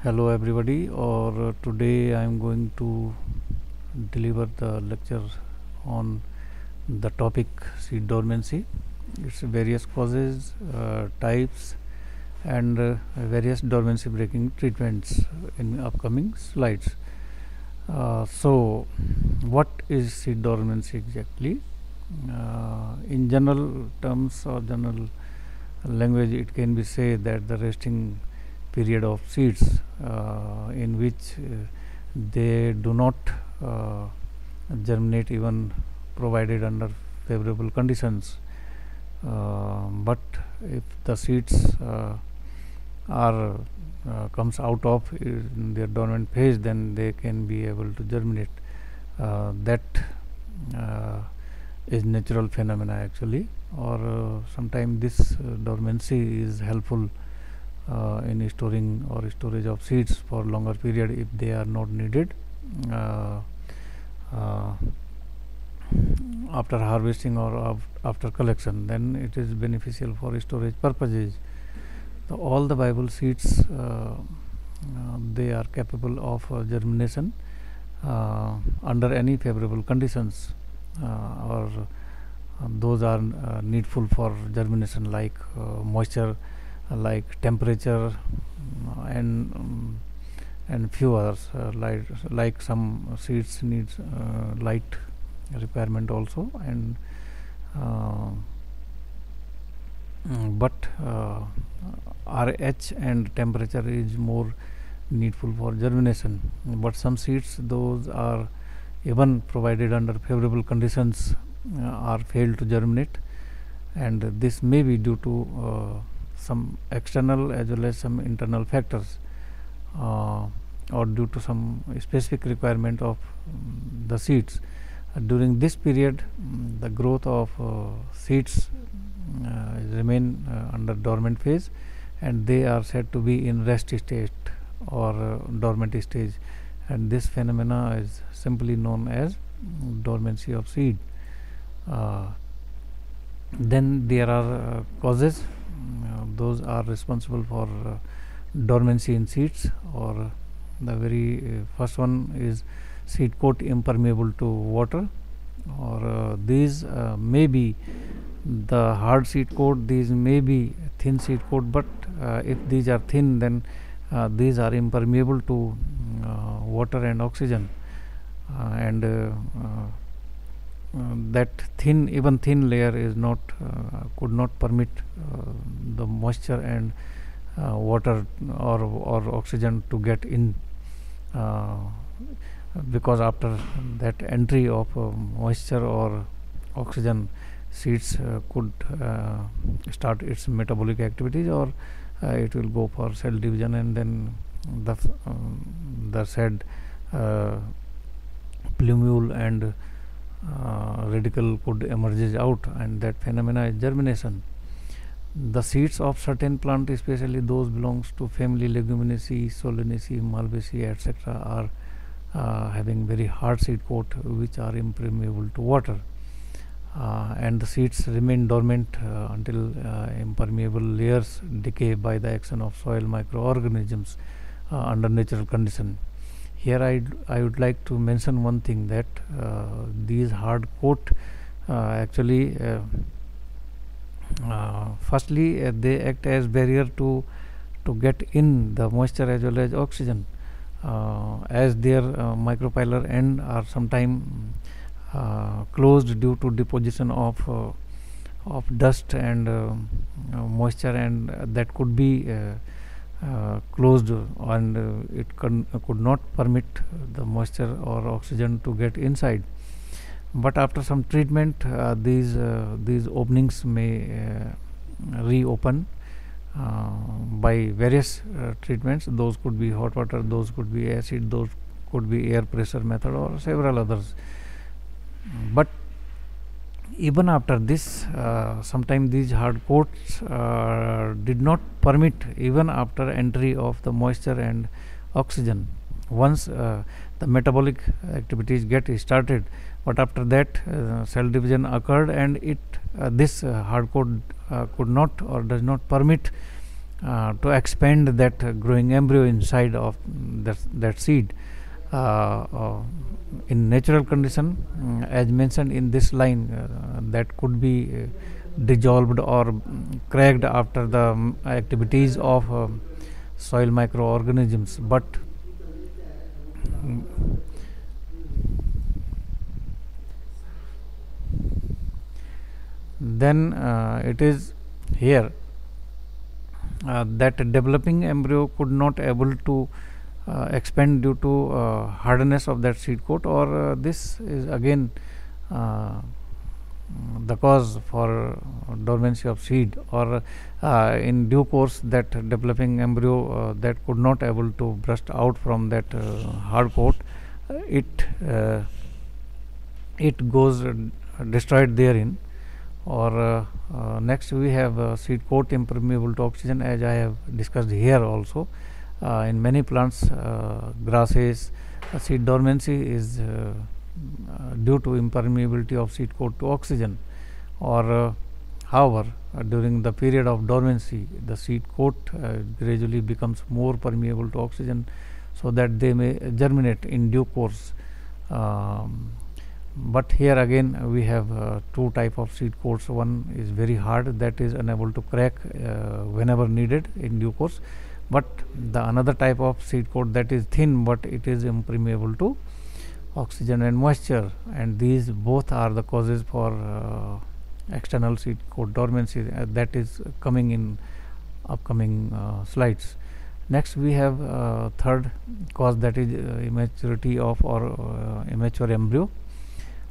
Hello everybody, or today I am going to deliver the lecture on the topic seed dormancy, its various causes, types, and various dormancy breaking treatments in upcoming slides. So, what is seed dormancy exactly? In general terms or general language, it can be said that the resting period of seeds in which they do not uh, germinate even provided under favorable conditions, but if the seeds are comes out of in their dormant phase, then they can be able to germinate. That uh, is natural phenomena actually, or sometimes this dormancy is helpful in storing or storage of seeds for longer period if they are not needed uh, uh, after harvesting or after collection. Then it is beneficial for storage purposes. So all the Bible seeds they are capable of germination under any favorable conditions, or those are needful for germination, like moisture, like temperature, and few others, like some seeds needs light requirement also, and uh, but RH and temperature is more needful for germination. But some seeds, those are even provided under favorable conditions, are failed to germinate, and this may be due to some external as well as some internal factors, or due to some specific requirement of the seeds. During this period, the growth of seeds remain under dormant phase, and they are said to be in rest state or dormant stage, and this phenomena is simply known as dormancy of seed. Then there are causes, those are responsible for dormancy in seeds, or the very first one is seed coat impermeable to water, or these may be the hard seed coat, these may be thin seed coat, but if these are thin, then these are impermeable to water and oxygen, and that even thin layer is not could not permit the moisture and water or oxygen to get in, because after that entry of moisture or oxygen, seeds could start its metabolic activities, or it will go for cell division, and then the said plumule and radicle could emerge out, and that phenomena is germination. The seeds of certain plant, especially those belongs to family Leguminaceae, Solanaceae, Malvaceae, etc., are having very hard seed coat which are impermeable to water, and the seeds remain dormant until impermeable layers decay by the action of soil microorganisms under natural condition. Here I would like to mention one thing, that these hard coat actually firstly they act as barrier to get in the moisture as well as oxygen, as their micropylar end are sometime closed due to deposition of dust and moisture, and that could be closed, and it could not permit the moisture or oxygen to get inside. But after some treatment, these openings may reopen by various treatments. Those could be hot water, those could be acid, those could be air pressure method, or several others. But even after this, sometimes these hard coats did not permit even after entry of the moisture and oxygen. Once the metabolic activities get started, but after that cell division occurred, and this hard coat could not or does not permit to expand that growing embryo inside of that seed. In natural condition, as mentioned in this line, that could be dissolved or cracked after the activities of soil microorganisms, but then it is here that developing embryo could not able to expand due to hardness of that seed coat, or this is again the cause for dormancy of seed, or in due course that developing embryo that could not able to burst out from that hard coat, it it goes destroyed therein. Or next we have seed coat impermeable to oxygen, as I have discussed here also. In many plants, grasses, seed dormancy is due to impermeability of seed coat to oxygen. Or however, during the period of dormancy, the seed coat gradually becomes more permeable to oxygen, so that they may germinate in due course. But here again we have two type of seed coats. One is very hard, that is unable to crack whenever needed in due course, but the another type of seed coat that is thin, but it is impermeable to oxygen and moisture, and these both are the causes for external seed coat dormancy. That is coming in upcoming slides. Next we have third cause, that is immaturity of or immature embryo,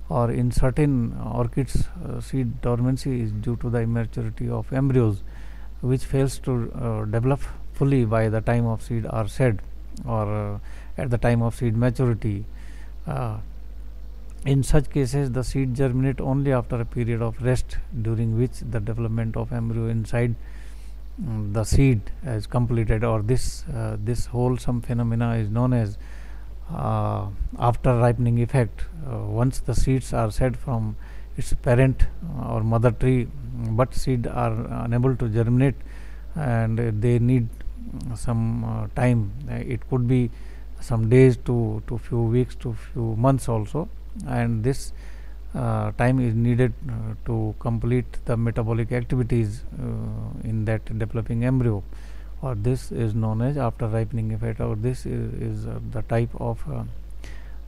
or in certain orchids seed dormancy is due to the immaturity of embryos, which fails to develop fully by the time of seed are shed, or at the time of seed maturity. In such cases, the seed germinate only after a period of rest, during which the development of embryo inside the seed is completed, or this wholesome phenomena is known as after ripening effect. Once the seeds are shed from its parent or mother tree, but seed are unable to germinate, and they need some time. It could be some days to few weeks to few months also, and this time is needed to complete the metabolic activities in that developing embryo, or this is known as after ripening effect, or this is the type of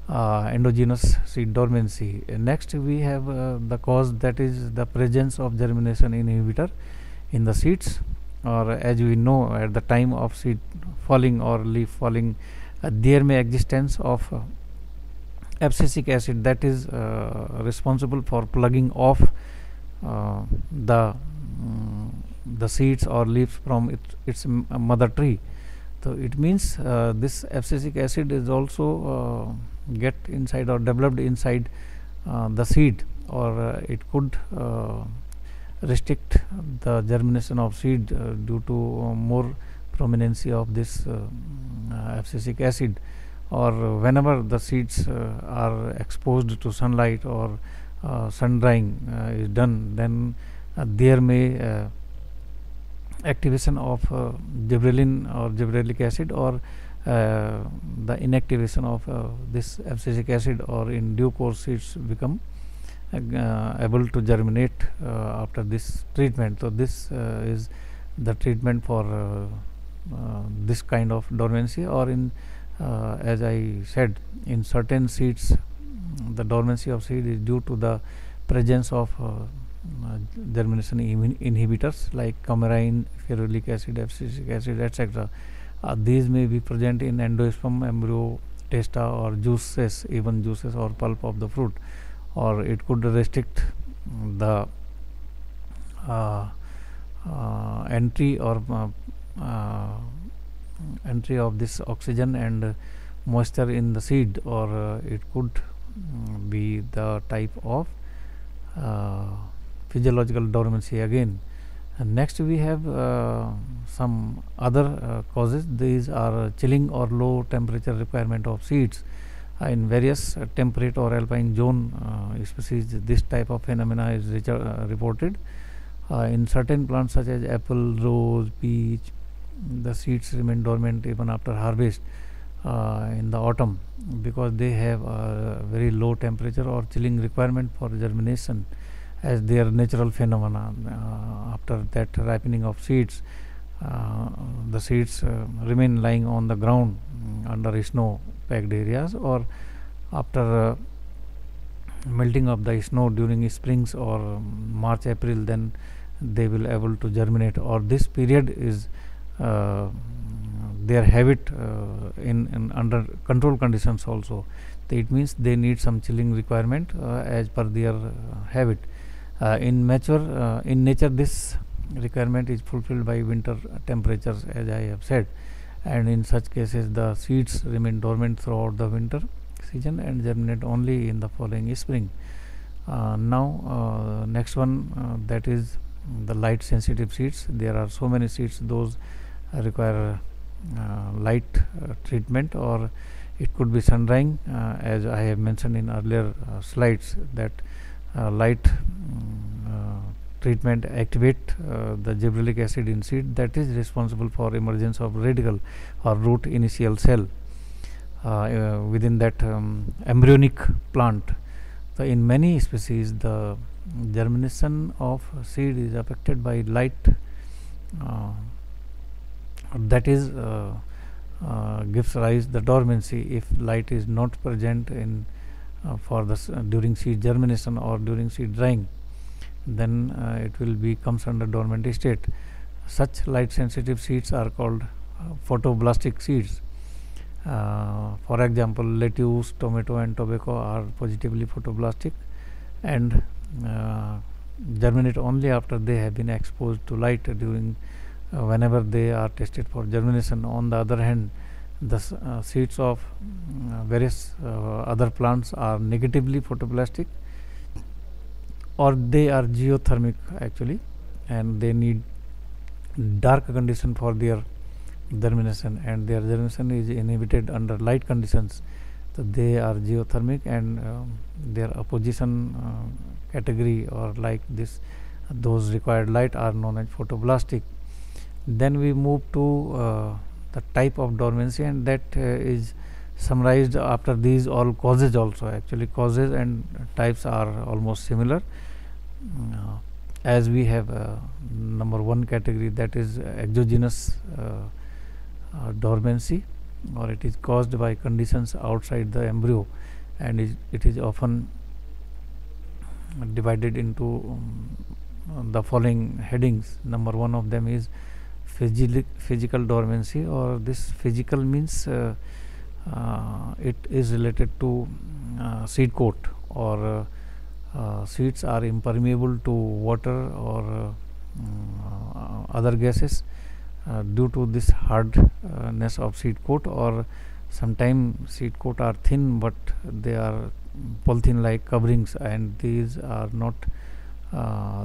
endogenous seed dormancy. Next we have the cause, that is the presence of germination inhibitor in the seeds, or as we know, at the time of seed falling or leaf falling, there may existence of abscisic acid that is responsible for plugging off the seeds or leaves from its mother tree. So it means this abscisic acid is also get inside or developed inside the seed, or it could restrict the germination of seed due to more prominency of this abscisic acid. Or whenever the seeds are exposed to sunlight, or sun drying is done, then there may activation of gibberellin or gibberellic acid, or the inactivation of this abscisic acid, or in due course seeds become able to germinate after this treatment. So this is the treatment for this kind of dormancy. Or in as I said, in certain seeds the dormancy of seed is due to the presence of germination inhibitors like coumarin, ferulic acid, abscisic acid, etc. These may be present in endosperm, embryo, testa, or juices, even juices or pulp of the fruit, or it could restrict the entry or entry of this oxygen and moisture in the seed, or it could be the type of physiological dormancy again. And next we have some other causes. These are chilling or low temperature requirement of seeds. In various temperate or alpine zone species, this type of phenomena is reported. In certain plants such as apple, rose, peach, the seeds remain dormant even after harvest in the autumn, because they have a very low temperature or chilling requirement for germination as their natural phenomena. After that ripening of seeds, the seeds remain lying on the ground under snow packed areas, or after melting of the snow during springs or March April, then they will able to germinate, or this period is their habit in under control conditions also. It means they need some chilling requirement as per their habit. In nature, this requirement is fulfilled by winter temperatures, as I have said, and in such cases the seeds remain dormant throughout the winter season and germinate only in the following spring. Now next one, that is the light sensitive seeds. There are so many seeds those require light treatment, or it could be sun drying, as I have mentioned in earlier slides, that light treatment activate the gibberellic acid in seed that is responsible for emergence of radicle or root initial cell within that embryonic plant. So in many species the germination of seed is affected by light, that is gives rise the dormancy. If light is not present in for the during seed germination or during seed drying, then it will be comes under dormant state. Such light sensitive seeds are called photoblastic seeds. For example, lettuce, tomato and tobacco are positively photoblastic and germinate only after they have been exposed to light during whenever they are tested for germination. On the other hand, the seeds of various other plants are negatively photoblastic, or they are geothermic actually, and they need dark condition for their germination, and their germination is inhibited under light conditions. So they are geothermic, and their opposition category, or like this, those required light, are known as photoblastic. Then we move to the type of dormancy, and that is summarized after these all causes also. Actually causes and types are almost similar, as we have number one category, that is exogenous dormancy, or it is caused by conditions outside the embryo, and it is often divided into the following headings. Number one of them is physical dormancy, or this physical means it is related to seed coat, or seeds are impermeable to water or other gases due to this hardness of seed coat, or sometimes seed coat are thin but they are polythene like coverings, and these are not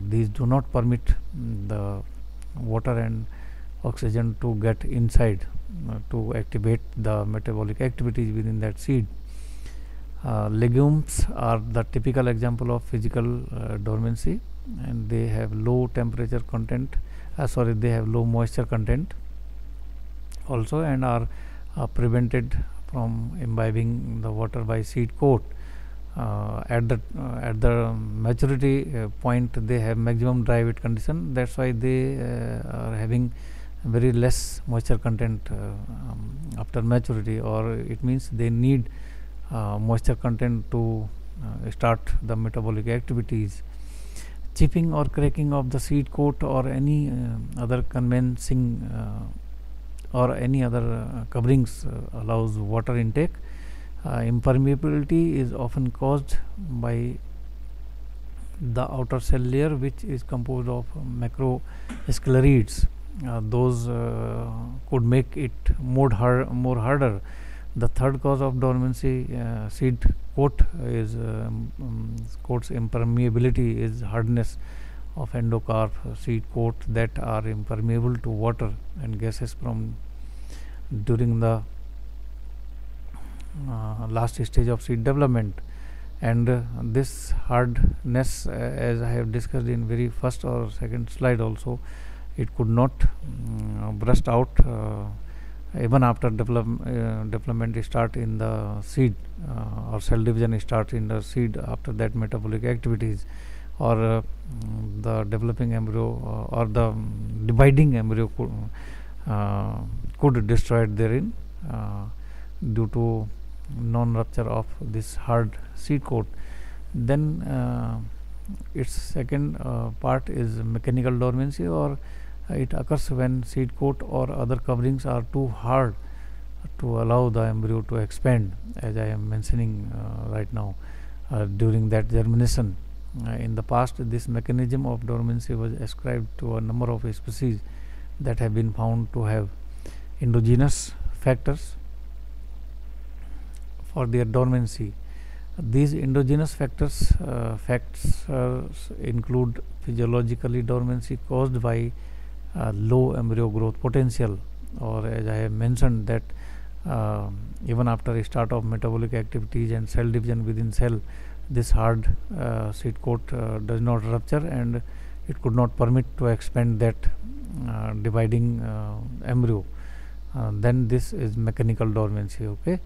these do not permit the water and oxygen to get inside to activate the metabolic activities within that seed. Legumes are the typical example of physical dormancy, and they have low temperature content, they have low moisture content also, and are prevented from imbibing the water by seed coat. At the maturity point, they have maximum dry wet condition. That's why they are having very less moisture content after maturity, or it means they need moisture content to start the metabolic activities. Chipping or cracking of the seed coat, or any other conveyancing or any other coverings allows water intake. Impermeability is often caused by the outer cell layer, which is composed of macrosclerids. Those could make it more harder. The third cause of dormancy, seed coat, is coat's impermeability is hardness of endocarp seed coat that are impermeable to water and gases from during the last stage of seed development. And this hardness, as I have discussed in very first or second slide also, it could not burst out even after development start in the seed, or cell division start in the seed. After that, metabolic activities or the developing embryo or the dividing embryo could destroy it therein due to non-rupture of this hard seed coat. Then its second part is mechanical dormancy, or it occurs when seed coat or other coverings are too hard to allow the embryo to expand, as I am mentioning right now, during that germination. In the past, this mechanism of dormancy was ascribed to a number of species that have been found to have endogenous factors for their dormancy. These endogenous factors include physiologically dormancy caused by low embryo growth potential, or as I have mentioned that even after a start of metabolic activities and cell division within cell, this hard seed coat does not rupture, and it could not permit to expand that dividing embryo. Then this is mechanical dormancy. Okay.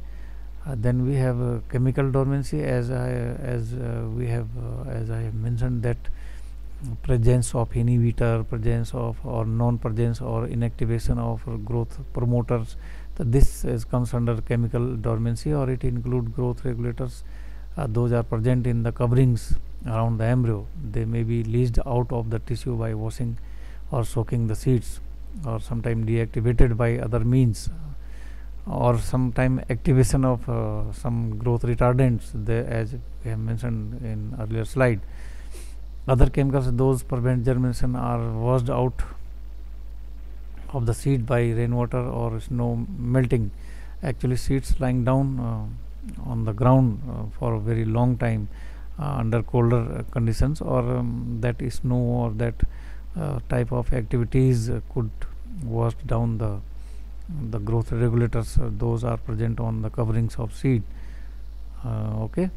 Then we have chemical dormancy, as I have mentioned, that presence of inhibitor, presence of or non-presence or inactivation of growth promoters. So this comes under chemical dormancy, or it includes growth regulators. Those are present in the coverings around the embryo. They may be leached out of the tissue by washing or soaking the seeds, or sometimes deactivated by other means, or sometime activation of some growth retardants, as we have mentioned in earlier slide. Other chemicals, those prevent germination, are washed out of the seed by rainwater or snow melting. Actually, seeds lying down on the ground for a very long time under colder conditions, or that snow or that type of activities could wash down the growth regulators. Those are present on the coverings of seed. Okay,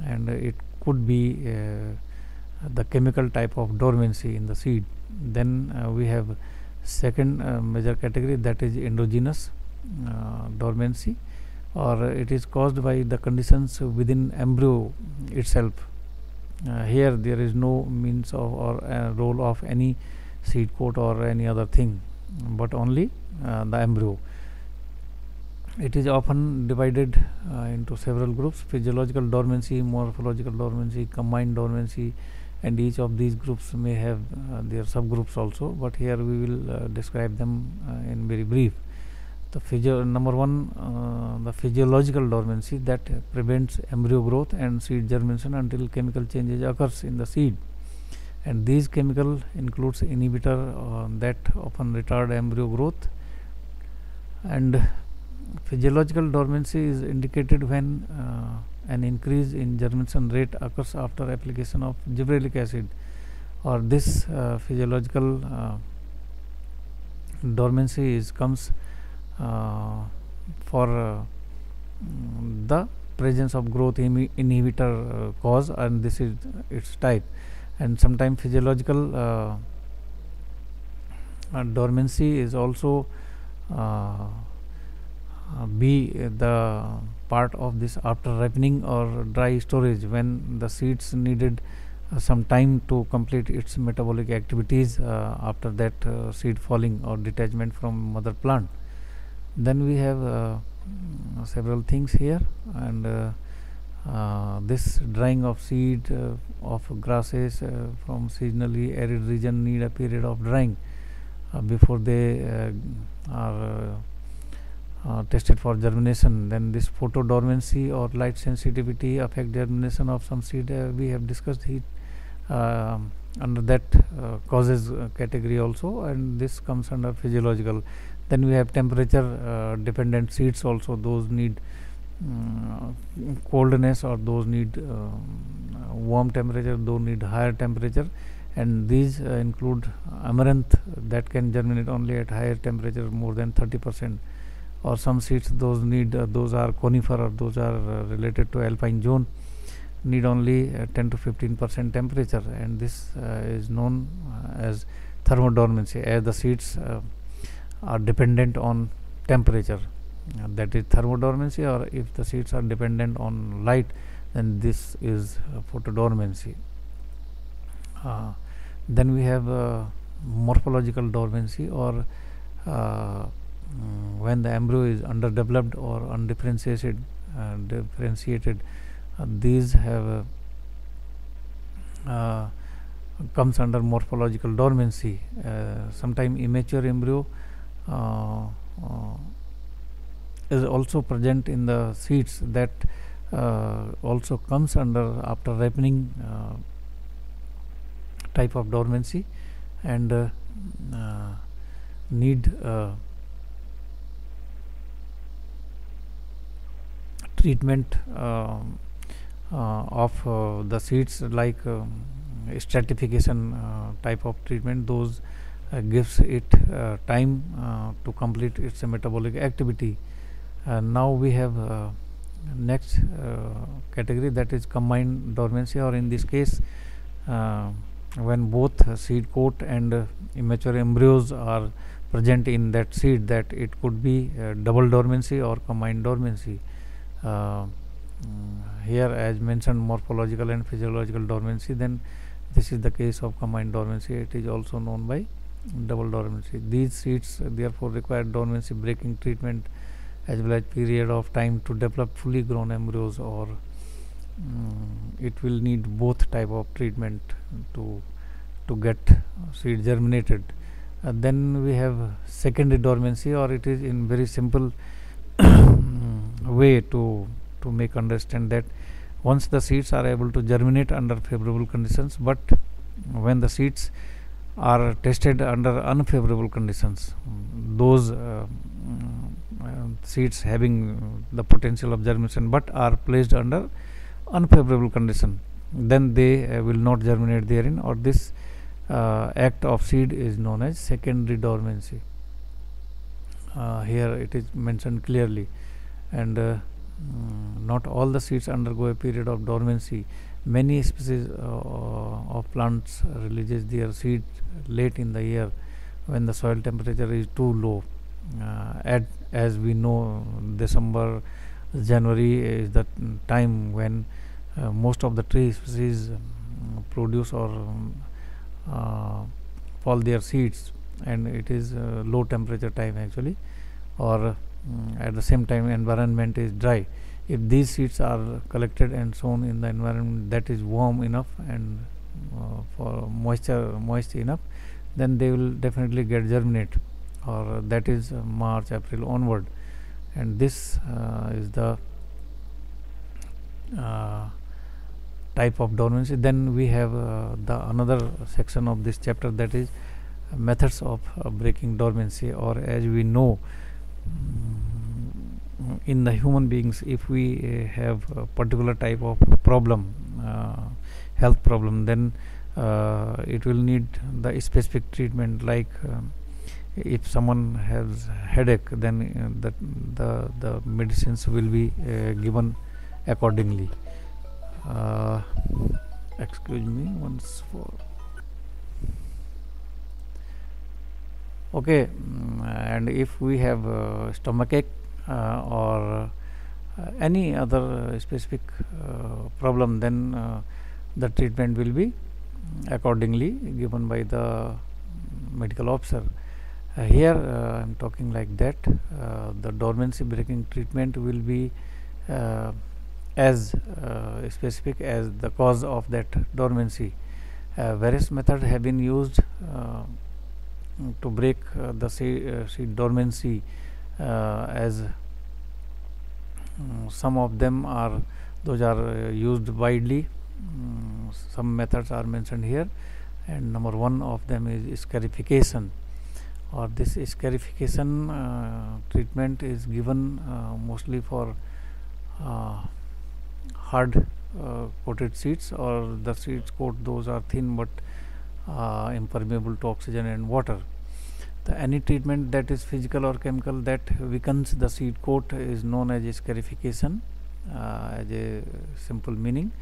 and it could be the chemical type of dormancy in the seed. Then we have second major category, that is endogenous dormancy, or it is caused by the conditions within embryo itself. Here there is no means of or role of any seed coat or any other thing, but only the embryo. It is often divided into several groups: physiological dormancy, morphological dormancy, combined dormancy, and each of these groups may have their subgroups also, but here we will describe them in very brief. Number one, the physiological dormancy, that prevents embryo growth and seed germination until chemical changes occurs in the seed, and these chemical includes inhibitor that often retard embryo growth. And physiological dormancy is indicated when an increase in germination rate occurs after application of gibberellic acid, or this physiological dormancy comes for the presence of growth inhibitor cause, and this is its type. And sometimes physiological dormancy is also be the part of this after ripening or dry storage, when the seeds needed some time to complete its metabolic activities after that seed falling or detachment from mother plant. Then we have several things here, and this drying of seed of grasses from seasonally arid region need a period of drying before they are tested for germination. Then this photodormancy or light sensitivity affect germination of some seed. We have discussed heat under that causes category also, and this comes under physiological. Then we have temperature dependent seeds also. Those need coldness, or those need warm temperature, those need higher temperature, and these include amaranth that can germinate only at higher temperature, more than 30%, or some seeds those need those are conifer, or those are related to alpine zone, need only 10 to 15% temperature, and this is known as thermodormancy, as the seeds are dependent on temperature, that is thermodormancy, or if the seeds are dependent on light, then this is photodormancy. Then we have morphological dormancy, or when the embryo is underdeveloped or undifferentiated. These have comes under morphological dormancy. Sometime immature embryo is also present in the seeds, that also comes under after ripening type of dormancy, and need treatment of the seeds, like stratification type of treatment. Those gives it time to complete its metabolic activity. Now we have next category, that is combined dormancy, or in this case when both seed coat and immature embryos are present in that seed, that it could be double dormancy or combined dormancy. Here, as mentioned, morphological and physiological dormancy, then this is the case of combined dormancy. It is also known by double dormancy. These seeds therefore require dormancy breaking treatment as well as period of time to develop fully grown embryos, or it will need both type of treatment to get seed germinated. Then we have secondary dormancy, or it is in very simple way to make understand that once the seeds are able to germinate under favorable conditions, but when the seeds are tested under unfavorable conditions, those seeds having the potential of germination but are placed under unfavorable condition, then they will not germinate therein, or this act of seed is known as secondary dormancy. Here it is mentioned clearly, and not all the seeds undergo a period of dormancy. Many species of plants releases their seed late in the year when the soil temperature is too low. As we know, December, January is the time when most of the tree species produce or fall their seeds, and it is low temperature time actually, or at the same time environment is dry. If these seeds are collected and sown in the environment that is warm enough and for moist enough, then they will definitely get germinate, or that is March, April onward, and this is the type of dormancy. Then we have the another section of this chapter, that is methods of breaking dormancy, or as we know, in the human beings, if we have a particular type of problem, health problem, then it will need the specific treatment. Like if someone has headache, then the medicines will be given accordingly. Excuse me once for. Okay, and if we have stomachache or any other specific problem, then the treatment will be accordingly given by the medical officer. Here I am talking like that. The dormancy breaking treatment will be as specific as the cause of that dormancy. Various methods have been used to break the seed dormancy, as some of them are used widely. Some methods are mentioned here, and number one of them is scarification, or this scarification treatment is given mostly for hard coated seeds, or the seeds coat those are thin but impermeable to oxygen and water. Any treatment that is physical or chemical that weakens the seed coat is known as scarification, as a simple meaning,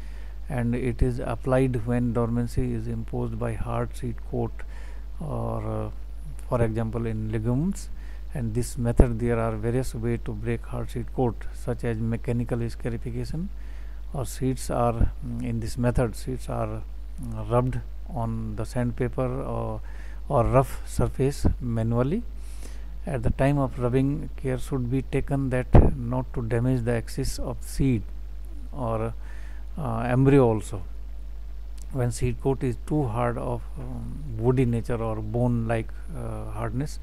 and it is applied when dormancy is imposed by hard seed coat, or for example in legumes, And this method, there are various ways to break hard seed coat, such as mechanical scarification, or seeds are in this method seeds are rubbed on the sandpaper or rough surface manually. At the time of rubbing, care should be taken that not to damage the axis of seed or embryo also. When seed coat is too hard of woody nature or bone like hardness,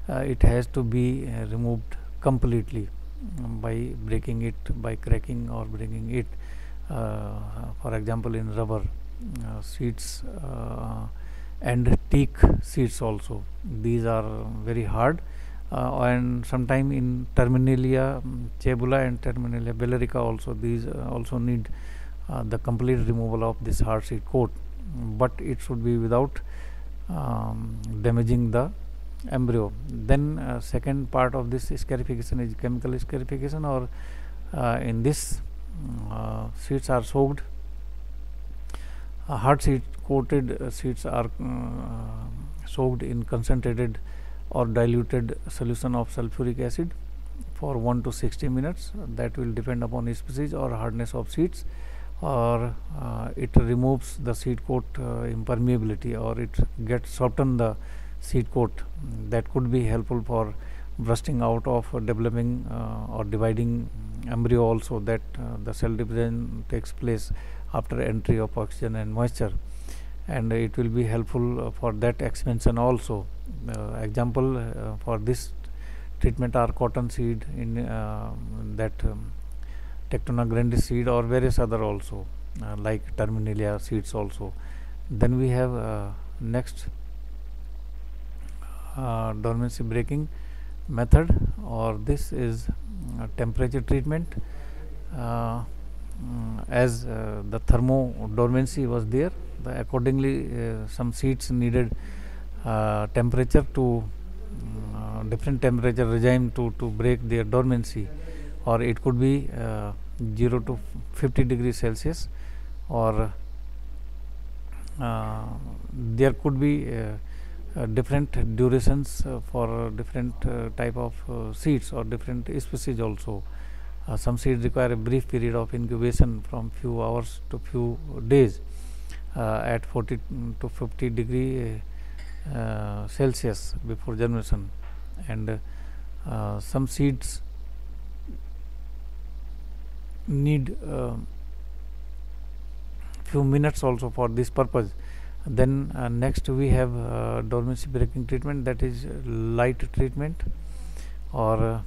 it has to be removed completely by breaking it, by cracking or breaking it. For example, in rubber seeds and teak seeds also, these are very hard, and sometime in Terminalia cebula and Terminalia bellerica also, these also need the complete removal of this hard seed coat, but it should be without damaging the embryo. Then second part of this scarification is chemical scarification, or in this seeds are soaked. Hard seed coated seeds are soaked in concentrated or diluted solution of sulfuric acid for 1 to 60 minutes. That will depend upon species or hardness of seeds, or it removes the seed coat impermeability, or it gets soften the seed coat. That could be helpful for bursting out of developing or dividing embryo also, that the cell division takes place after entry of oxygen and moisture, and it will be helpful for that expansion also. Example for this treatment are cotton seed in that Tectona grandis seed, or various other also like Terminalia seeds also. Then we have next dormancy breaking method, or this is temperature treatment. As the thermo dormancy was there, accordingly some seeds needed temperature to different temperature regime to break their dormancy, or it could be 0 to 50 degrees Celsius, or there could be different durations for different type of seeds or different species also. Some seeds require a brief period of incubation from few hours to few days at 40 to 50 degree Celsius before germination, and some seeds need few minutes also for this purpose. Then next we have dormancy breaking treatment, that is light treatment, or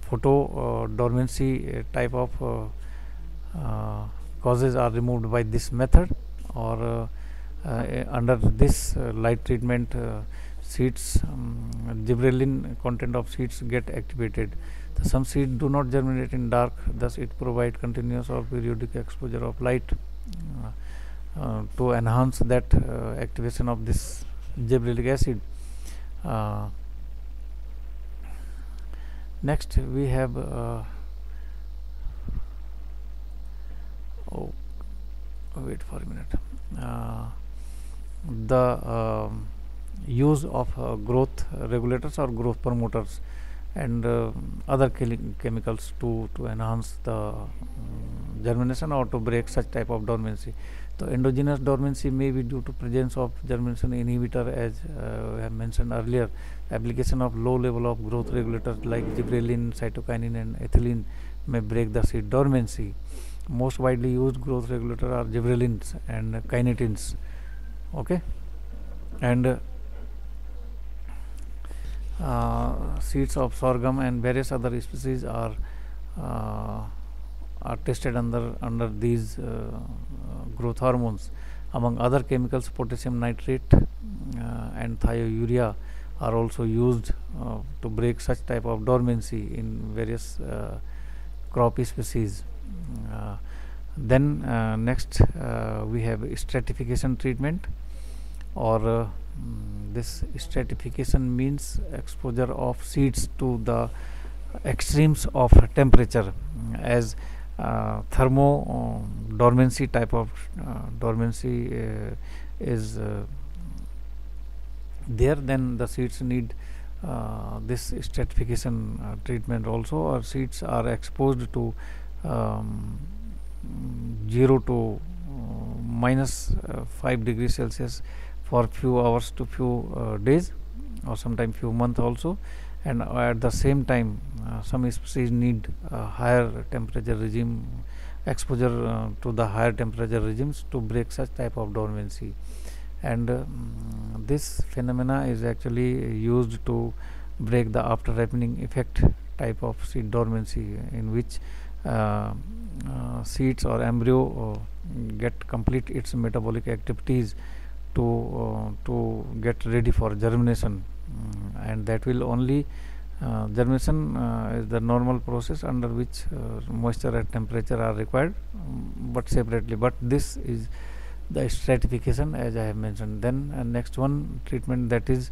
photo dormancy type of causes are removed by this method, or under this light treatment seeds, gibberellin content of seeds get activated. Some seeds do not germinate in dark, thus it provides continuous or periodic exposure of light to enhance that activation of this gibberellic acid. Next we have wait for a minute, the use of growth regulators or growth promoters and other chemicals to enhance the germination or to break such type of dormancy. So endogenous dormancy may be due to presence of germination inhibitor, as I have mentioned earlier. Application of low level of growth regulators like gibberellin, cytokinin and ethylene may break the seed dormancy. Most widely used growth regulator are gibberellins and kinetins. Okay, and seeds of sorghum and various other species are tested under these growth hormones. Among other chemicals, potassium nitrate and thiourea are also used to break such type of dormancy in various crop species. Then next we have stratification treatment, or this stratification means exposure of seeds to the extremes of temperature, as thermo dormancy type of dormancy is there. Then the seeds need this stratification treatment also, or seeds are exposed to um, 0 to minus 5 degrees Celsius for few hours to few days, or sometimes few months also. And at the same time, some species need higher temperature regime, exposure to the higher temperature regimes to break such type of dormancy. And this phenomena is actually used to break the after ripening effect type of seed dormancy, in which seeds or embryo get complete its metabolic activities to get ready for germination. And that will only germination is the normal process under which moisture and temperature are required, but separately. But this is the stratification, as I have mentioned. Then next one treatment, that is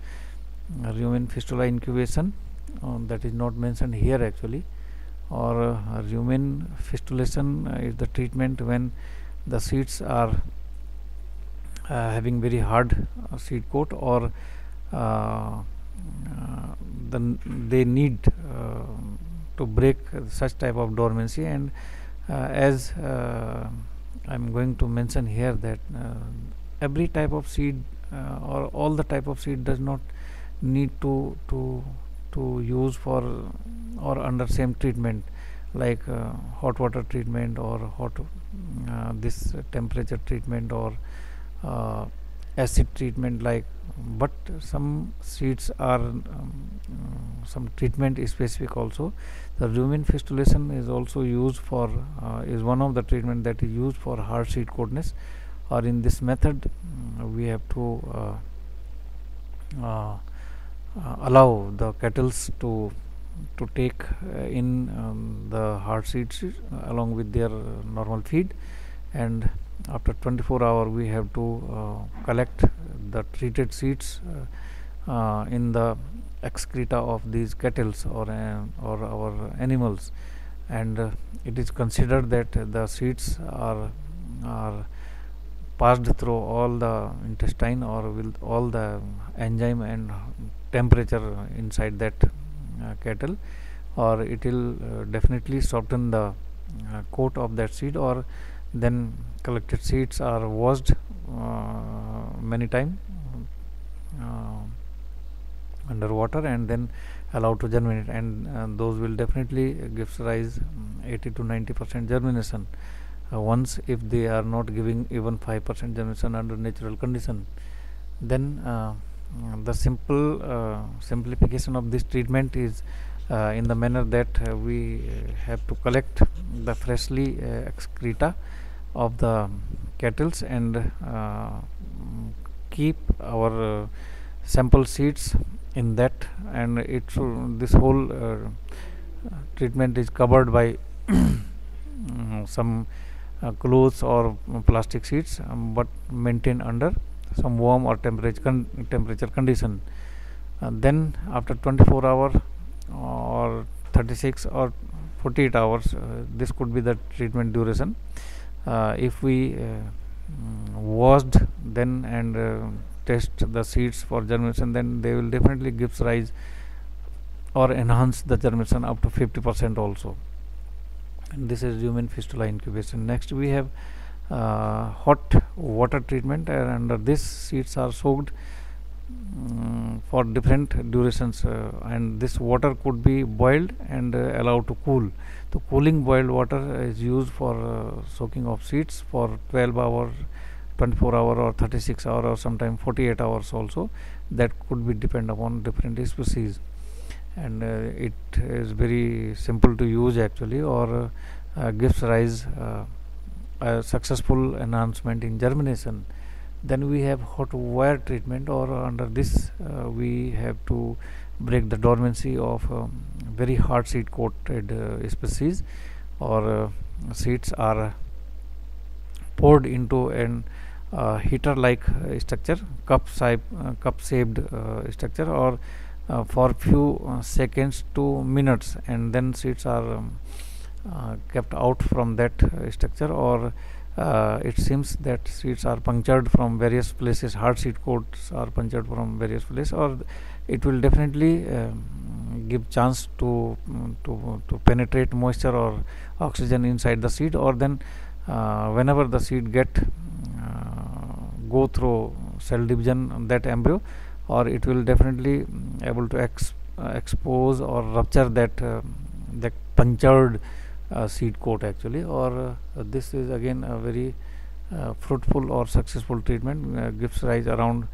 rumen fistula incubation, that is not mentioned here actually. Or rumen fistulation is the treatment when the seeds are having very hard seed coat, or they need to break such type of dormancy. And as I'm going to mention here, that every type of seed or all the type of seed does not need to use for or under same treatment, like hot water treatment, or hot this temperature treatment, or acid treatment, like. But some seeds are some treatment is specific also. The rumen fistulation is also used for is one of the treatment that is used for hard seed coatness. Or in this method, we have to allow the cattles to take in the hard seeds along with their normal feed. And after 24 hours, we have to collect the treated seeds in the excreta of these cattles, or our animals. And it is considered that the seeds are passed through all the intestine, or with all the enzyme and temperature inside that cattle, or it will definitely soften the coat of that seed. Or then collected seeds are washed many times under water, and then allowed to germinate, and those will definitely gives rise 80 to 90% germination once, if they are not giving even 5% germination under natural condition. Then the simplification of this treatment is in the manner that we have to collect the freshly excreta of the cattles, and keep our sample seeds in that. And this whole treatment is covered by some clothes or plastic sheets, but maintained under some warm or temperature condition. Then after 24 hours or 36 or 48 hours, this could be the treatment duration. If we washed then and test the seeds for germination, then they will definitely give rise or enhance the germination up to 50% also. And this is rumen fistula incubation. Next we have hot water treatment, and under this seeds are soaked for different durations, and this water could be boiled and allowed to cool. The cooling boiled water is used for soaking of seeds for 12 hours, 24 hours, or 36 hours, or sometimes 48 hours also. That could be depend upon different species, and it is very simple to use actually, or gives rise a successful enhancement in germination. Then we have hot wire treatment, or under this we have to break the dormancy of very hard seed coated species, or seeds are poured into an heater like structure, cup shaped structure, or for few seconds to minutes, and then seeds are kept out from that structure. Or it seems that seeds are punctured from various places, hard seed coats are punctured from various places, or it will definitely give chance to penetrate moisture or oxygen inside the seed, or then whenever the seed go through cell division, that embryo, or it will definitely able to expose or rupture that punctured seed coat actually, or this is again a very fruitful or successful treatment, gives rise around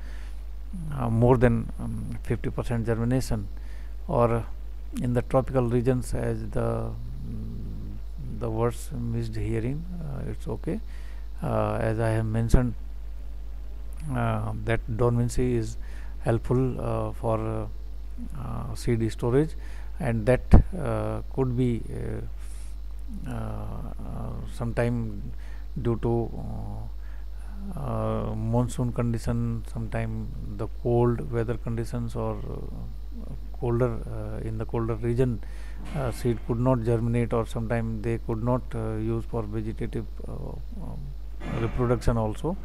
more than 50% germination. Or in the tropical regions, as the words missed hearing, it's okay. As I have mentioned, that dormancy is helpful for seed storage, and that could be sometime due to monsoon condition, sometime the cold weather conditions, or colder in the colder region, seed could not germinate, or sometime they could not use for vegetative reproduction also.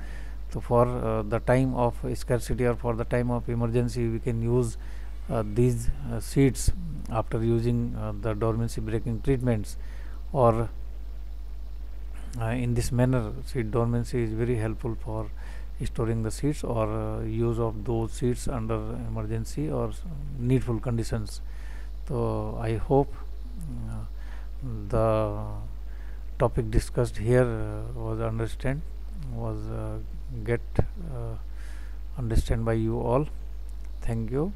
So for the time of scarcity or for the time of emergency, we can use these seeds after using the dormancy breaking treatments, or in this manner seed dormancy is very helpful for storing the seeds, or use of those seeds under emergency or needful conditions. So I hope the topic discussed here was get understand by you all. Thank you.